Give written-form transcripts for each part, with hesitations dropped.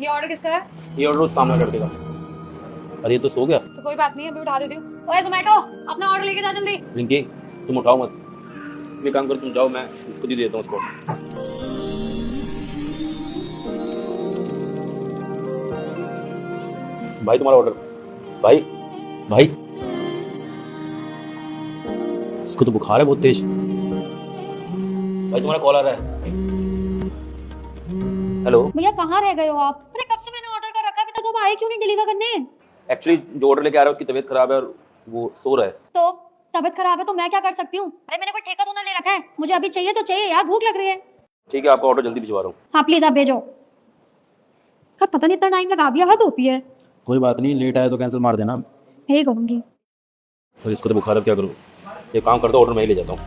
ये ऑर्डर किसका है? ये ऑर्डर उस सामने लड़के का। अरे ये तो सो गया। तो कोई बात नहीं है, अभी उठा देती हूँ। ओए जोमेटो, अपना ऑर्डर लेके जा जल्दी। रिंकी तुम उठाओ मत, ये काम करो, तुम जाओ, मैं उसको दे देता हूँ उसको। भाई तुम्हारा ऑर्डर। भाई भाई इसको तो बुखार है बहुत तेज। भाई तुम्हारा कॉल आ रहा है। हेलो। भैया कहाँ रह गए हो आप? अरे कब से मैंने ऑर्डर कर रखा है, अभी तक वो आए क्यों नहीं डिलीवर करने? एक्चुअली जो ऑर्डर लेके आ रहा है उसकी तबीयत खराब है और वो सो रहा है। तो तबीयत खराब है तो मैं क्या कर सकती हूँ? अरे मैंने कोई ठेका तो ना ले रखा है, मुझे अभी चाहिए तो चाहिए यार, भूख लग रही है। ठीक है, आपका ऑर्डर जल्दी भिजवा रहा हूँ। हाँ प्लीज आप भेजो। यार पता नहीं इतना टाइम लगा दिया, हद होती है। कोई बात नहीं, लेट आया तो कैंसिल मार देना। यही कहूंगी। और इसको तो बुखार है, क्या करूँ? एक काम करता हूँ, ऑर्डर मैं ही ले जाता हूँ।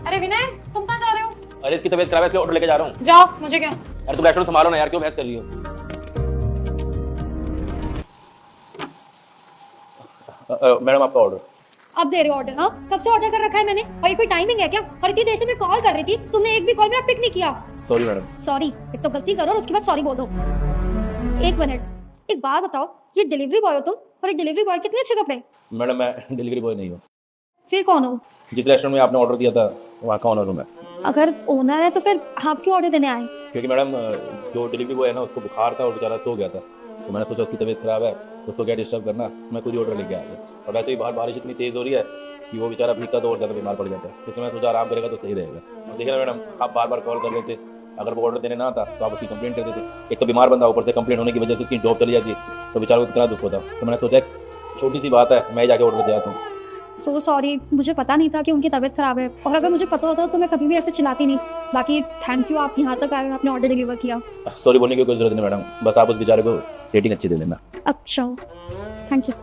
अरे विनय तुम कहाँ जा रहे हो? अरे इसकी तबीयत खराब है इसलिए ऑर्डर लेके जा रहा हूँ। जाओ, मुझे क्या। अरे तुम रेस्टोरेंट संभालो ना यार, क्यों बहस कर रही हो? मैडम आपका ऑर्डर। अब दे रहे हो ऑर्डर? हाँ कब से ऑर्डर कर रखा है मैंने, और ये कोई टाइमिंग है क्या? और इतनी देर से मैं कॉल कर रही थी, तुमने एक भी कॉल मेरा पिक नहीं किया। Sorry madam. सॉरी? एक तो गलती करो और उसके बाद सॉरी बोल दो। एक मिनट, एक बात बताओ, ये डिलीवरी बॉय हो तुम? और एक डिलीवरी बॉय कितने अच्छे कपड़े। मैडम मैं डिलीवरी बॉय नहीं हूँ। फिर कौन हो? जिस रेस्टोरेंट में आपने ऑर्डर दिया था वहाँ का ऑनर हूँ मैं। अगर ओनर है तो फिर आप क्यों ऑर्डर देने आए? क्योंकि मैडम जो डिलीवरी बॉय है ना उसको बुखार था और बेचारा सो गया था, तो मैंने सोचा उसकी तबीयत खराब है, उसको क्या डिस्टर्ब करना, मैं खुद ही ऑर्डर लेके आ गया। और वैसे ही बाहर बारिश इतनी तेज़ हो रही है कि वो बेचारा भीगता तो और ज़्यादा बीमार पड़ जाता है, इसलिए मैं सोचा आराम करेगा तो सही रहेगा। और देखिए ना मैडम, आप बार बार कॉल कर रहे थे, अगर वो ऑर्डर देने ना आता तो आप उसकी कंप्लेंट कर देते। एक तो बीमार बंदा, ऊपर से कंप्लेंट होने की वजह से उसकी जॉब चली जाती तो बेचारा को कितना दुख होता। तो मैंने सोचा छोटी सी बात है, मैं जाके ऑर्डर दे आता हूँ। सो सॉरी, मुझे पता नहीं था कि उनकी तबीयत खराब है, और अगर मुझे पता होता तो मैं कभी भी ऐसे चिल्लाती नहीं। बाकी थैंक यू, आप यहाँ तक आए, आपने ऑर्डर डिलीवर किया। सॉरी बोलने की कोई जरूरत नहीं मैडम, बस आप उस बेचारे को रेटिंग अच्छी दे देना। अच्छा थैंक यू।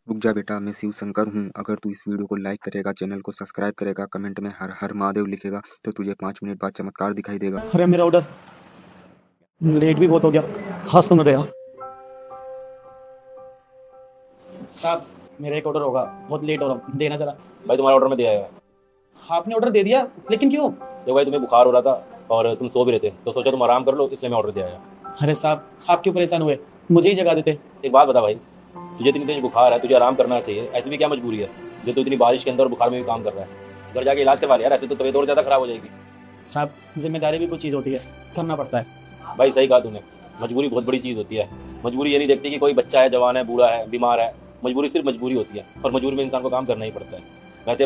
रुक जा बेटा, मैं शिव शंकर हूँ। अगर तू इस वीडियो को लाइक करेगा, चैनल को सब्सक्राइब करेगा, कमेंट में हर हर महादेव लिखेगा तो तुझे 5 मिनट बाद चमत्कार दिखाई देगा। अरे मेरा ऑर्डर लेट भी बहुत हो गया, हाँ सुन रहे साहब, मेरा एक ऑर्डर होगा, बहुत लेट हो रहा हूँ, देना जरा। भाई तुम्हारा ऑर्डर में दिया है। आपने ऑर्डर दे दिया, लेकिन क्यों? देखो भाई, तुम्हें बुखार हो रहा था और तुम सो भी रहे थे, तो सोचा तुम आराम कर लो, इसलिए मैं ऑर्डर दिया है। अरे साहब, आप क्यों परेशान हुए? मुझे ही जगा देते। एक बात बता भाई, तुझे इतनी तेज बुखार है, तुझे आराम करना चाहिए, ऐसी भी क्या मजबूरी है जो तू इतनी बारिश के अंदर बुखार में भी काम कर रहा है? घर जाके इलाज करवा लिया यार, ऐसे तो तबीयत और ज़्यादा खराब हो जाएगी। साहब, जिम्मेदारी भी कुछ चीज़ होती है, करना पड़ता है। भाई सही कहा तूने, मजबूरी बहुत बड़ी चीज़ होती है। मजबूरी ये नहीं देखती कि कोई बच्चा है, जवान है, बूढ़ा है, बीमार है। मजबूरी सिर्फ मजबूरी होती है, और मजबूरी में इंसान को काम करना ही पड़ता है। वैसे